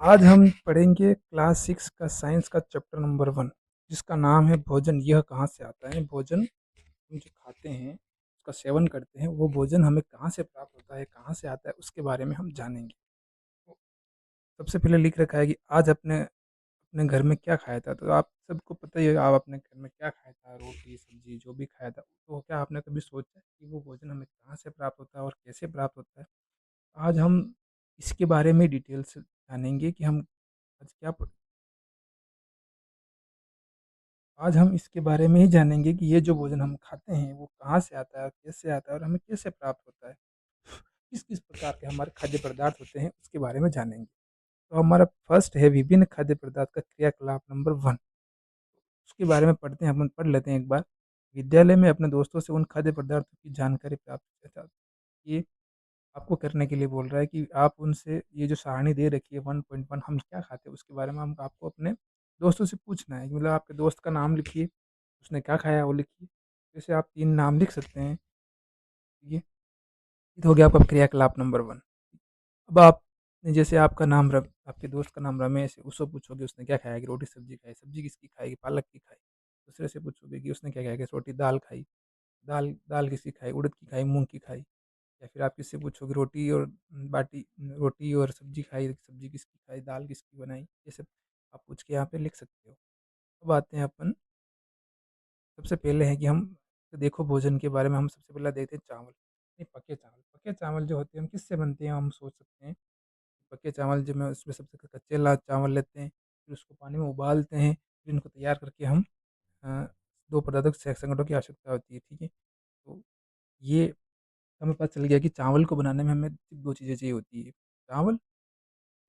आज हम पढ़ेंगे क्लास 6 का साइंस का चैप्टर नंबर 1 जिसका नाम है भोजन यह कहाँ से आता है? भोजन हम जो खाते हैं, उसका सेवन करते हैं, वो भोजन हमें कहाँ से प्राप्त होता है, कहाँ से आता है, उसके बारे में हम जानेंगे। तो सबसे पहले लिख रखा है कि आज अपने अपने घर में क्या खाया था? तो आप सबको पता ही होगा आप अपने घर में क्या खाया था, रोटी, सब्ज़ी जो भी खाया था। तो क्या आपने कभी सोचा कि वो भोजन हमें कहाँ से प्राप्त होता है और कैसे प्राप्त होता है? आज हम इसके बारे में डिटेल से जानेंगे कि हम आज क्या प आज हम इसके बारे में ही जानेंगे कि ये जो भोजन हम खाते हैं, वो कहाँ से आता है, कैसे आता है और हमें कैसे प्राप्त होता है? किस-किस प्रकार के हमारे खाद्य पदार्थ होते हैं, उसके बारे में जानेंगे। तो हमारा फर्स्ट है विभिन्न खाद्य पदार्थ का क्रियाकलाप नंबर 1। उसके बारे में पढ़ते हैं, अपन पढ़ लेते हैं एक बार। विद्यालय में अपने दोस्तों से उन खाद्य पदार्थों की जानकारी प्राप्त किया था। ये आपको करने के लिए बोल रहा है कि आप उनसे ये जो सारणी दे रखी है 1.1 हम क्या खाते हैं, उसके बारे में हम आपको अपने दोस्तों से पूछना है। मतलब आपके दोस्त का नाम लिखिए, उसने क्या खाया वो लिखिए। जैसे आप 3 नाम लिख सकते हैं, ये तो हो गया आपका क्रियाकलाप नंबर 1। अब आप जैसे आपका नाम आपके दोस्त का नाम रमेश है, उससे पूछोगे उसने क्या खाया कि रोटी सब्जी खाई, सब्जी किसकी खाई कि पालक की खाई। दूसरे से पूछोगे कि उसने क्या खाया कि रोटी दाल खाई, दाल दाल किसकी खाई, उड़द की खाई, मूँग की खाई। या फिर आप किससे पूछोगे रोटी और सब्जी खाई, सब्जी किसकी खाई, दाल किसकी बनाई, ये सब आप पूछ के यहाँ पे लिख सकते हो। अब आते हैं अपन सबसे पहले है कि हम तो देखो भोजन के बारे में हम सबसे पहले देखते हैं चावल, नहीं पके चावल। पके चावल जो होते हैं हम किससे बनते हैं हम सोच सकते हैं। पके चावल जो मैं उसमें सबसे कच्चे ला चावल लेते हैं, फिर उसको पानी में उबालते हैं, फिर इनको तैयार करके हम अ, 2 पदार्थों संगठनों की आवश्यकता होती है, ठीक है? तो ये हमें पता चल गया कि चावल को बनाने में हमें 2 चीज़ें चाहिए होती है, चावल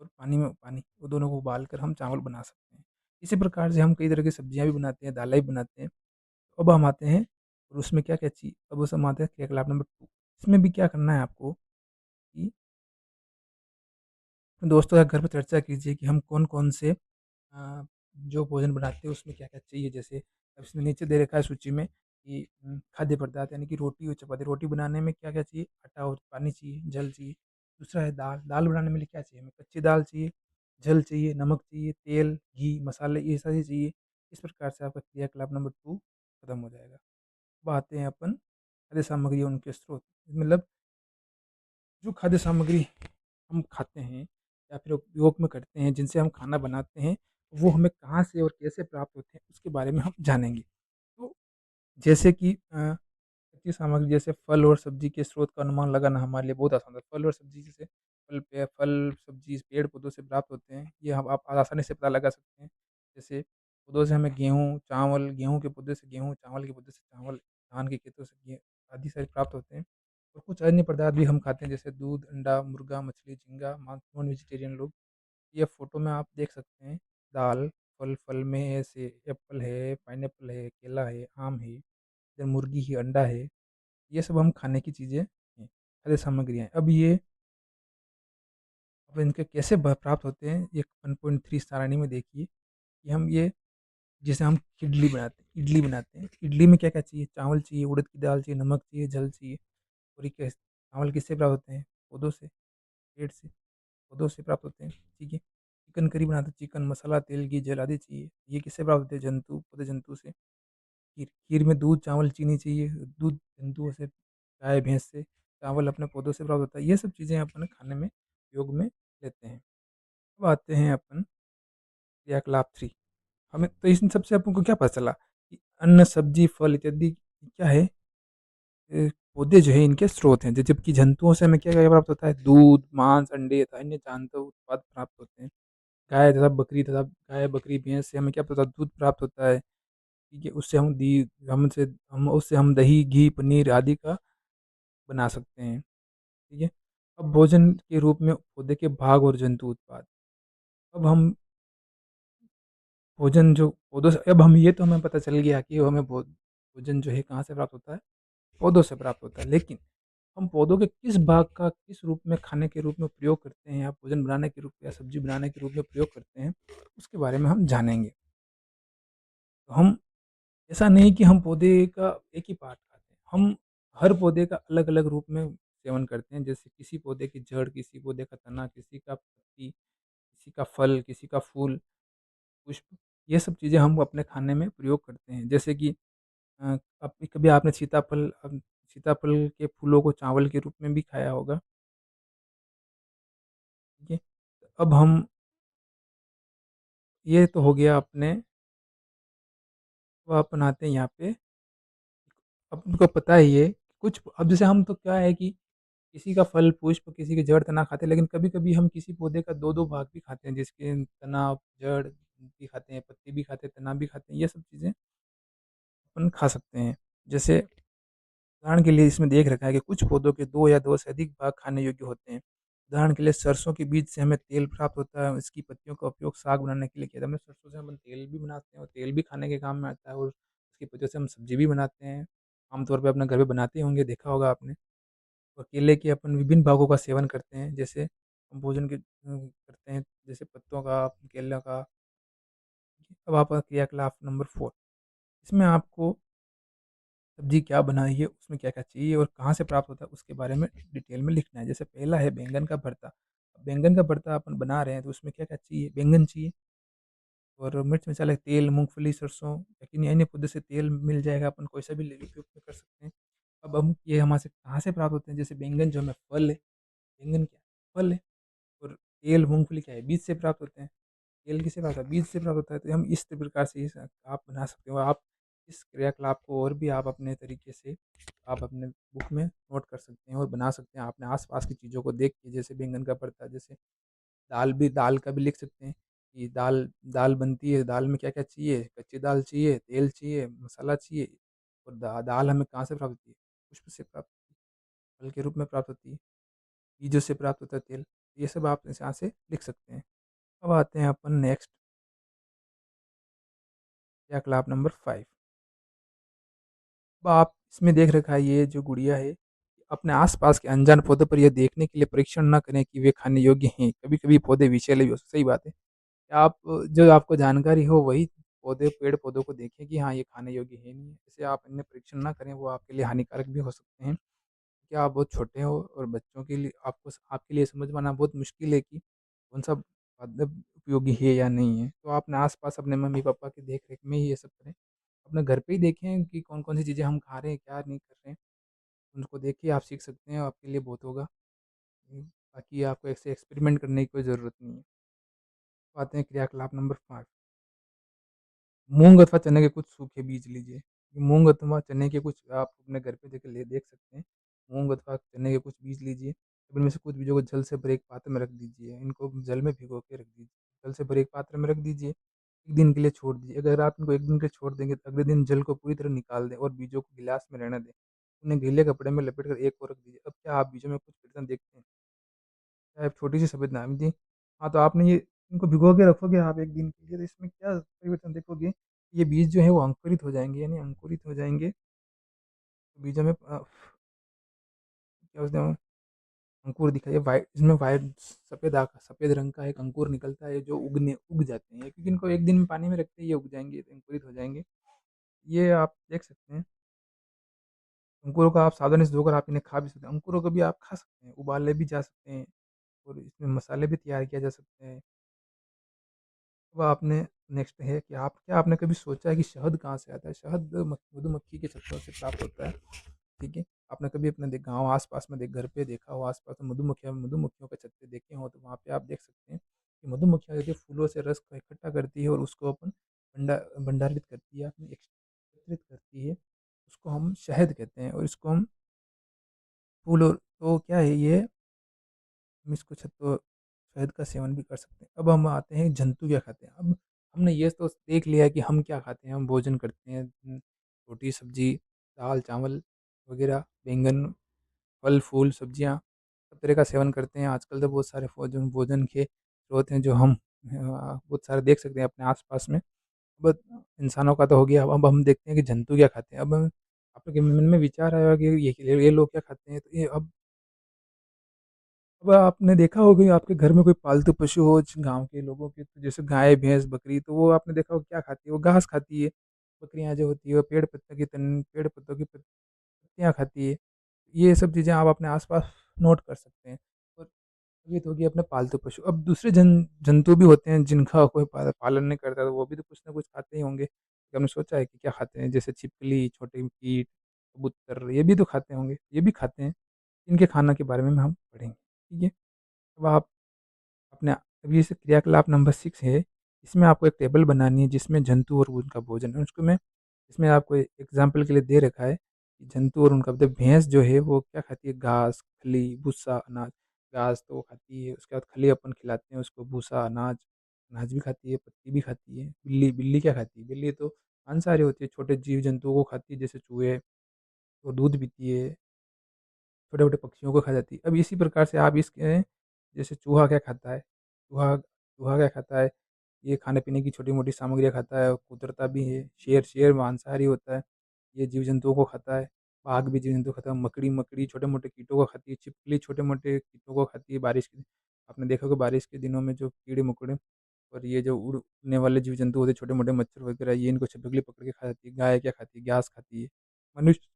और पानी, वो दोनों को उबाल कर हम चावल बना सकते हैं। इसी प्रकार से हम कई तरह की सब्जियाँ भी बनाते हैं, दालें भी बनाते हैं। अब हम आते हैं और उसमें क्या-क्या चाहिए, अब उसमें आते हैं क्रियाकलाप नंबर 2। इसमें भी क्या करना है आपको कि दोस्तों या घर पे चर्चा कीजिए कि हम कौन-कौन से जो भोजन बनाते हैं उसमें क्या-क्या चाहिए। जैसे अब इसमें नीचे दे रखा है सूची में कि खाद्य पदार्थ यानी कि रोटी और चपाती। रोटी बनाने में क्या-क्या चाहिए? आटा और पानी चाहिए, जल चाहिए। दूसरा है दाल, दाल बनाने में लिए क्या चाहिए? हमें कच्ची दाल चाहिए, जल चाहिए, नमक चाहिए, तेल, घी, मसाले ये सारी चाहिए। इस प्रकार से आपका क्रियाकलाप नंबर 2 खत्म हो जाएगा। अब आते हैं अपन खाद्य सामग्री और उनके स्रोत। मतलब जो खाद्य सामग्री हम खाते हैं या फिर उपयोग में करते हैं, जिनसे हम खाना बनाते हैं, वो हमें कहाँ से और कैसे प्राप्त होते हैं, उसके बारे में हम जानेंगे। तो जैसे कि कच्ची सामग्री जैसे फल और सब्ज़ी के स्रोत का अनुमान लगाना हमारे लिए बहुत आसान है। फल और सब्ज़ी जैसे फल, सब्ज़ी पेड़-पौधों से प्राप्त होते हैं, ये हम आप आसानी से पता लगा सकते हैं। जैसे पौधों से हमें गेहूँ, चावल, गेहूँ के पौधे से गेहूँ, चावल के पौधे से चावल, धान के खेतों से आदि सारे प्राप्त होते हैं। और कुछ अन्य पदार्थ भी हम खाते हैं जैसे दूध, अंडा, मुर्गा, मछली, झींगा, मांस नॉन वेजिटेरियन लोग। ये फ़ोटो में आप देख सकते हैं दाल, फल, फल में ऐसे एप्पल है, पाइनएप्पल है, केला है, आम है, इधर मुर्गी है, अंडा है। ये सब हम खाने की चीज़ें हैं, खाद्य सामग्रियाँ हैं। अब इनके कैसे प्राप्त होते हैं, ये 1.3 सारणी में देखिए कि हम ये जैसे हम इडली बनाते हैं। इडली में क्या-क्या चाहिए? चावल चाहिए, उड़द की दाल चाहिए, नमक चाहिए, जल चाहिए और ये कैस चावल किससे प्राप्त होते हैं? पौधों से, पेड़ से, पौधों से प्राप्त होते हैं, ठीक है। चिकन करी बनाते हैं, चिकन मसाला, तेल, घी, जल आदि चाहिए। ये किससे प्राप्त होते हैं? पौधे जंतु से। खीर में दूध, चावल, चीनी चाहिए। दूध जंतुओं से, गाय, भैंस से, चावल अपने पौधों से प्राप्त होता है। ये सब चीज़ें अपन खाने में उपयोग में लेते हैं। अब आते हैं अपन क्रियाकलाप 3। हमें तो इन सब से अपन को क्या पता चला कि अन्न, सब्ज़ी, फल इत्यादि क्या है पौधे जो हैं इनके स्रोत हैं। जबकि जंतुओं से हमें क्या-क्या प्राप्त होता है? दूध, मांस, अंडे तथा अन्य जानवर उत्पाद प्राप्त होते हैं। गाय, बकरी, भैंस से हमें क्या पता दूध प्राप्त होता है, ठीक है? उससे हम दही, घी, पनीर आदि का बना सकते हैं, ठीक है? अब भोजन के रूप में पौधे के भाग और जंतु उत्पाद। अब हम भोजन जो पौधों से अब हम ये तो हमें पता चल गया कि हमें भोजन जो है कहाँ से प्राप्त होता है? पौधों से प्राप्त होता है। लेकिन हम पौधों के किस भाग का किस रूप में खाने के रूप में प्रयोग करते हैं या भोजन बनाने के रूप या सब्ज़ी बनाने के रूप में प्रयोग करते हैं, उसके बारे में हम जानेंगे। तो हम ऐसा नहीं कि हम पौधे का एक ही पार्ट खाते हैं, हम हर पौधे का अलग-अलग रूप में सेवन करते हैं। जैसे किसी पौधे की जड़, किसी पौधे का तना, किसी का पत्ती, किसी का फल, किसी का फूल, पुष्प, ये सब चीज़ें हम अपने खाने में प्रयोग करते हैं। जैसे कि अब कभी आपने सीताफल के फूलों को चावल के रूप में भी खाया होगा, ठीक है? अब हम ये तो हो गया अपने, अब अपन आते हैं यहाँ पे, अपन को पता ही है कुछ, अब जैसे हम तो क्या है कि किसी का फल, पुष्प, किसी की जड़, तना खाते हैं, लेकिन कभी-कभी हम किसी पौधे का 2-2 भाग भी खाते हैं, जिसके तना, जड़ भी खाते हैं, पत्ती भी खाते हैं, तना भी खाते हैं, ये सब चीज़ें अपन खा सकते हैं। जैसे उदाहरण के लिए इसमें देख रखा है कि कुछ पौधों के 2 या 2 से अधिक भाग खाने योग्य होते हैं। उदाहरण के लिए सरसों के बीज से हमें तेल प्राप्त होता है, इसकी पत्तियों का उपयोग साग बनाने के लिए किया जाता है। सरसों से हम तेल भी बनाते हैं और तेल भी खाने के काम में आता है, और उसकी पत्तियों से हम सब्ज़ी भी बनाते हैं। आमतौर पे अपने घर पे बनाते ही होंगे, देखा होगा आपने। और केले के अपन विभिन्न भागों का सेवन करते हैं, जैसे हम भोजन के करते हैं, जैसे पत्तों का, केला का। अब आप क्रियाकलाप नंबर 4, इसमें आपको सब्ज़ी क्या बनाई है, उसमें क्या-क्या चाहिए और कहाँ से प्राप्त होता है, उसके बारे में डिटेल में लिखना है। जैसे पहला है बैंगन का भरता। बैंगन का भरता अपन बना रहे हैं, तो उसमें क्या-क्या चाहिए? बैंगन चाहिए और मिर्च, मसाले, तेल, मूँगफली, सरसों, लेकिन अन्य पौधे से तेल मिल जाएगा, अपन कोई सा भी ले उपयोग में कर सकते हैं। अब हम ये हमारे से कहाँ से प्राप्त होते हैं? जैसे बैंगन जो हमें फल है, बैंगन क्या है? फल है, और तेल, मूँगफली क्या है? बीज से प्राप्त होते हैं। तेल किससे प्राप्त होता है? बीज से प्राप्त होता है। तो हम इस प्रकार से इस आप बना सकते हो। आप इस क्रियाकलाप को और भी आप अपने तरीके से आप अपने बुक में नोट कर सकते हैं और बना सकते हैं। अपने आस-पास की चीज़ों को देख के, जैसे बैंगन का भरता, जैसे दाल का भी लिख सकते हैं कि दाल दाल बनती है, दाल में क्या-क्या चाहिए? कच्ची दाल चाहिए, तेल चाहिए, मसाला चाहिए, और दाल हमें कहाँ से प्राप्त होती है? पुष्प से प्राप्त होती है, फल के रूप में प्राप्त होती है, बीजों से प्राप्त होता है तेल। ये सब आप यहाँ से लिख सकते हैं। अब आते हैं अपन नेक्स्ट क्रियाकलाप नंबर 5। अब आप इसमें देख रखा है, ये जो गुड़िया है, अपने आस-पास के अनजान पौधों पर यह देखने के लिए परीक्षण ना करें कि वे खाने योग्य हैं। कभी-कभी पौधे विषैले भी हो, सही बात है। आप जो आपको जानकारी हो वही पेड़-पौधों को देखें कि हाँ, ये खाने योग्य है, नहीं है। इसे आप इनमें परीक्षण ना करें, वो आपके लिए हानिकारक भी हो सकते हैं। क्या आप बहुत छोटे हो और बच्चों के लिए आपके लिए समझ पाना बहुत मुश्किल है कि कौन-सा मतलब उपयोगी है या नहीं है। तो आप अपने आस-पास अपने मम्मी-पापा की देख-रेख में ही ये सब करें। अपने घर पे ही देखें कि कौन-कौन सी चीज़ें हम खा रहे हैं, क्या नहीं कर रहे हैं। उनको देख के आप सीख सकते हैं, आपके लिए बहुत होगा। बाकी आपको ऐसे एक्सपेरिमेंट करने की कोई ज़रूरत नहीं है। तो आते हैं क्रियाकलाप नंबर 5, मूँग अथवा चने के कुछ सूखे बीज लीजिए। मूँग अथवा चने के कुछ आप अपने घर पे जाके ले देख सकते हैं। मूँग अथवा चने के कुछ बीज लीजिए। अब इनमें से कुछ बीजों को जल से भरे एक पात्र में रख दीजिए। इनको जल में भिगो के रख दीजिए। जल से भरे एक पात्र में रख दीजिए। 1 दिन के लिए छोड़ दीजिए। अगर आप इनको 1 दिन के लिए छोड़ देंगे, तो अगले दिन जल को पूरी तरह निकाल दें और बीजों को गिलास में रहने दें। उन्हें गीले कपड़े में लपेट कर एक ओर रख दीजिए। अब क्या आप बीजों में कुछ परिवर्तन देखते हैं? क्या एक छोटी-सी सफ़ेद नारंगी, हाँ, तो आपने ये इनको भिगो के रखोगे आप 1 दिन के लिए, तो इसमें क्या परिवर्तन देखोगे? ये बीज जो है वो अंकुरित हो जाएँगे, यानी अंकुरित हो जाएँगे, बीजों में क्या बोलते हैं, अंकुर दिखाई वाइट, इसमें वाइट सफ़ेद रंग का एक अंकुर निकलता है, जो उग जाते हैं, क्योंकि इनको 1 दिन में पानी में रखते ही ये उग जाएँगे, अंकुरित हो जाएँगे। ये आप देख सकते हैं। अंकुरों को आप सावधानी से धोकर आप इन्हें खा भी सकते हैं। अंकुरों को भी आप खा सकते हैं, उबाले भी जा सकते हैं और इसमें मसाले भी तैयार किया जा सकते हैं। अब आपने नेक्स्ट है कि आप क्या आपने कभी सोचा है कि शहद कहाँ से आता है? शहद मधुमक्खी के छत्तों से प्राप्त होता है, ठीक है? आपने कभी अपने गाँव आस-पास में घर पे देखा हो, आस-पास में मधुमक्खियों के छत्ते देखे हों, तो वहाँ पे आप देख सकते हैं कि मधुमक्खियाँ देखिए फूलों से रस को इकट्ठा करती है और उसको अपन भंडारित करती है, अपनी एकत्रित करती है। उसको हम शहद कहते हैं और इसको हम फूल, और तो क्या है ये, हम इसको शहद का सेवन भी कर सकते हैं। अब हम आते हैं जंतु क्या खाते हैं। अब हमने ये तो देख लिया है कि हम क्या खाते हैं, हम भोजन करते हैं, रोटी, सब्ज़ी, दाल, चावल वग़ैरह, बैंगन, फल, फूल, सब्जियाँ, सब तरह का सेवन करते हैं। आजकल तो बहुत सारे भोजन भोजन के स्रोत हैं जो हम बहुत सारे देख सकते हैं अपने आस-पास में। अब इंसानों का तो हो गया, अब हम देखते हैं कि जंतु क्या खाते हैं। अब आपके मन में विचार आया कि ये लोग क्या खाते हैं? तो ये अब आपने देखा होगा कि आपके घर में कोई पालतू पशु हो गाँव के लोगों के, तो जैसे गाय, भैंस, बकरी, तो वो आपने देखा होगा क्या खाती है, वो घास खाती है। बकरियाँ जो होती है वो पेड़ पत्तों की पत्तियाँ खाती है। ये सब चीज़ें आप अपने आस-पास नोट कर सकते हैं। और ये तो हो गया अपने पालतू पशु। अब दूसरे जंतु भी होते हैं जिनका कोई पालन नहीं करता, तो वो भी तो कुछ ना कुछ खाते ही होंगे। आपने सोचा है कि क्या खाते हैं? जैसे छिपकली, छोटे कीट, कबूतर, ये भी तो खाते होंगे, ये भी खाते हैं। इनके खाना के बारे में हम पढ़ेंगे, ठीक है? अब आप अपने अब ये क्रियाकलाप नंबर 6 है, इसमें आपको एक टेबल बनानी है जिसमें जंतु और उनका भोजन है। उसको मैं इसमें आपको एग्ज़ाम्पल के लिए दे रखा है कि जंतु और उनका मतलब भैंस जो है वो क्या खाती है? घास, खली, भूसा, अनाज। घास तो वो खाती है, उसके बाद खली अपन खिलाते हैं उसको, भूसा, अनाज, अनाज भी खाती है, पत्ती भी खाती है। बिल्ली बिल्ली क्या खाती है? बिल्ली तो मांसाहारी होती है, छोटे जीव-जंतुओं को खाती है जैसे चूहे, वो दूध पीती है। छोटे-छोटे पक्षियों को खा जाती है। अब इसी प्रकार से आप इसके जैसे चूहा क्या खाता है? चूहा चूहा क्या खाता है? ये खाने-पीने की छोटी-मोटी सामग्रियाँ खाता है, कुतरता भी है। शेर शेर मांसाहारी होता है, ये जीव-जंतुओं को खाता है। बाघ भी जीव-जंतु खाता है। मकड़ी मकड़ी छोटे-मोटे कीटों को खाती है। छिपकली छोटे-मोटे कीटों को खाती है बारिश के आपने देखा होगा बारिश के दिनों में जो कीड़े-मकोड़े और ये जो उड़ने वाले जीव-जंतु होते हैं, छोटे-मोटे मच्छर वगैरह, ये इनको छिपकली पकड़ के खा जाती है। गाय क्या खाती है? घास खाती है। मनुष्य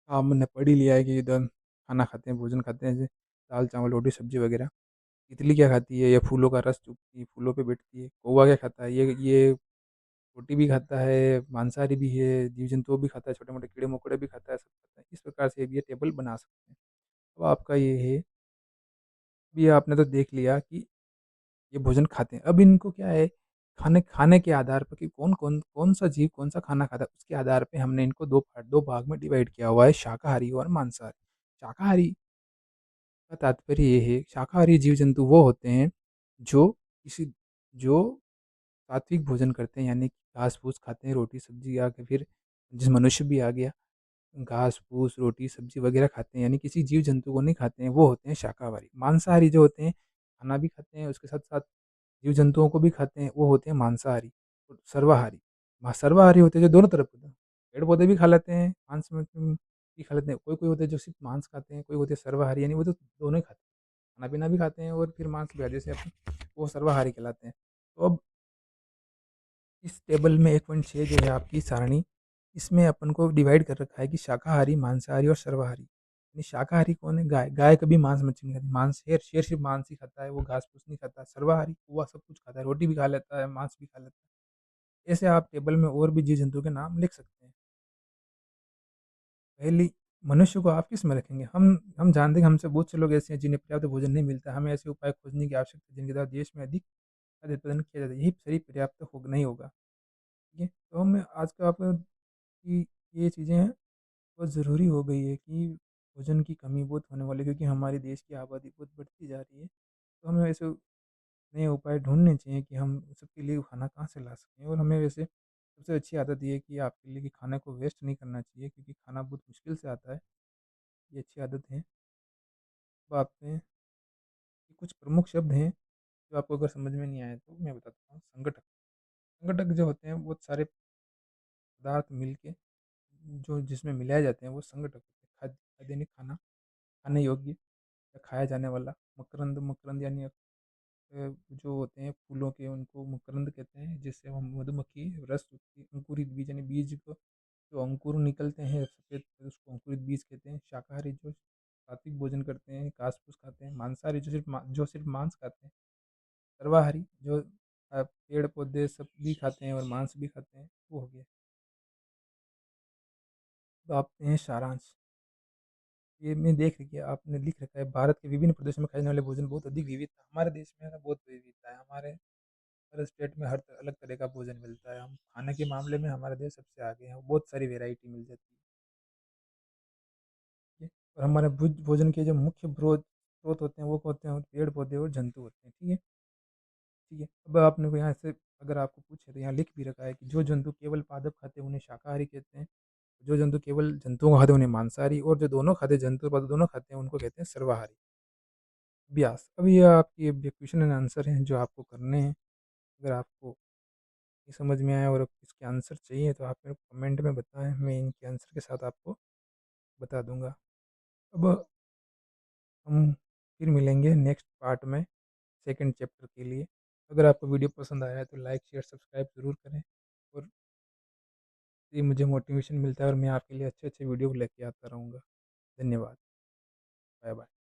हमने पढ़ ही लिया है कि इधर खाना खाते हैं, भोजन खाते हैं, जैसे दाल, चावल, रोटी, सब्ज़ी वगैरह। तितली क्या खाती है? ये फूलों का रस चूसती है, फूलों पे बैठती है। कौवा क्या खाता है? ये रोटी भी खाता है, मांसाहारी भी है, जीव-जंतु भी खाता है, छोटे-मोटे कीड़े-मकोड़े भी खाता है, सब खाता है। इस प्रकार से ये टेबल बना सकते हैं। अब आपका ये है, अभी आपने तो देख लिया कि ये भोजन खाते हैं। अब इनको क्या है, खाने खाने के आधार पर कि कौन-सा जीव कौन-सा खाना खाता है, उसके आधार पे हमने इनको 2 भाग में डिवाइड किया हुआ है, शाकाहारी और मांसाहारी। शाकाहारी का तात्पर्य ये है, शाकाहारी जीव-जंतु वो होते हैं, जो किसी जो सात्विक भोजन करते हैं, यानी कि घास-फूस खाते हैं, रोटी-सब्ज़ी या फिर जैसे मनुष्य भी आ गया, घास-फूस, रोटी-सब्ज़ी वगैरह खाते हैं, यानी किसी जीव-जंतु को नहीं खाते हैं, वो होते हैं शाकाहारी। मांसाहारी जो होते हैं, खाना भी खाते हैं, उसके साथ-साथ जीव-जंतुओं को भी खाते हैं, वो होते हैं मांसाहारी। और सर्वाहारी, सर्वाहारी होते हैं जो दोनों तरफ होते हैं, पेड़-पौधे भी खा लेते हैं, मांस में भी खा लेते हैं, कोई-कोई होते हैं जो सिर्फ़ मांस खाते हैं, कोई होते हैं सर्वाहारी, यानी वो तो दोनों ही खाते हैं। खाना-पीना भी खाते हैं और फिर मांस भी खाते हैं, जैसे अपन वो सर्वाहारी कहलाते हैं। तो अब इस टेबल में 1.6 जो है आपकी सारणी, इसमें अपन को डिवाइड कर रखा है कि शाकाहारी, मांसाहारी और सर्वाहारी। यानी शाकाहारी कौन है? गाय। गाय कभी मांस-मच्छी नहीं खाती। शेर सिर्फ़ मांस ही खाता है, वो घास-फूस नहीं खाता। सर्वाहारी कौवा सब कुछ खाता है, रोटी भी खा लेता है, मांस भी खा लेता है। ऐसे आप टेबल में और भी जीव-जंतुओं के नाम लिख सकते हैं। पहली, मनुष्य को आप किस में रखेंगे? हम जानते हैं कि हमसे बहुत से लोग ऐसे हैं जिन्हें पर्याप्त भोजन नहीं मिलता है। हमें ऐसे उपाय खोजने की आवश्यकता है जिनके द्वारा देश में अधिक खाद्य उत्पादन किया जाता है। यही शरीर पर्याप्त हो नहीं होगा। ठीक है? तो हम आज का आपको कि ये चीज़ें हैं बहुत ज़रूरी हो गई है कि भोजन की कमी बहुत होने वाली है, क्योंकि हमारे देश की आबादी बहुत बढ़ती जा रही है। तो हमें ऐसे नए उपाय ढूँढने चाहिए कि हम सबके लिए खाना कहाँ से ला सकें, और हमें वैसे सबसे अच्छी आदत ये है कि आपके लिए कि खाने को वेस्ट नहीं करना चाहिए, क्योंकि खाना बहुत मुश्किल से आता है। ये अच्छी आदत है। अब आप में कि कुछ प्रमुख शब्द हैं जो आपको अगर समझ में नहीं आए तो मैं बताता हूँ। संगठक, संगठक जो होते हैं बहुत सारे पदार्थ मिल के जो जिसमें मिलाए जाते हैं वो संगठक होते हैं। खाद्य यानी खाना, खाने योग्य या खाया जाने वाला। मकरंद, मकरंद यानी जो होते हैं फूलों के, उनको मकरंद कहते हैं, जिससे हम मधुमक्खी रस चूसती है। अंकुरित बीज यानी बीज को जो अंकुर निकलते हैं सफ़ेद, उसको अंकुरित बीज कहते हैं। शाकाहारी जो सात्विक भोजन करते हैं, घास-फूस खाते हैं। मांसाहारी जो सिर्फ़ मांस खाते हैं। सर्वाहारी जो पेड़-पौधे सब भी खाते हैं और मांस भी खाते हैं, वो हो गया। तो आते हैं सारांश। ये मैं देख लिया आपने लिख रखा है, भारत के विभिन्न प्रदेशों में खाने वाले भोजन बहुत अधिक विविधता, हमारे देश में ना बहुत विविधता है। हमारे हर स्टेट में अलग तरह का भोजन मिलता है। हम खाने के मामले में हमारा देश सबसे आगे है, बहुत सारी वैरायटी मिल जाती है। ठीक है? और हमारे भोजन के जो मुख्य स्रोत होते हैं वो होते हैं पेड़ पौधे और जंतु होते हैं। ठीक है? ठीक है? अब आपने को यहाँ से अगर आपको पूछे तो यहाँ लिख भी रखा है कि जो जंतु केवल पादप खाते हैं उन्हें शाकाहारी कहते हैं। जो जंतु केवल जंतुओं को खाते हैं उन्हें मांसाहारी, और जो दोनों खाते हैं, जंतु और पादप दोनों खाते हैं, उनको कहते हैं सर्वाहारी। अभ्यास, अब ये आपकी क्वेश्चन एंड आंसर हैं जो आपको करने हैं। अगर आपको ये समझ में आया और इसके आंसर चाहिए तो आप मेरे को कमेंट में बताएं, मैं इनके आंसर के साथ आपको बता दूंगा। अब हम फिर मिलेंगे नेक्स्ट पार्ट में, सेकंड चैप्टर के लिए। अगर आपको वीडियो पसंद आया है तो लाइक शेयर सब्सक्राइब ज़रूर करें, और ये मुझे मोटिवेशन मिलता है और मैं आपके लिए अच्छे अच्छे वीडियो लेके आता रहूँगा। धन्यवाद। Bye bye.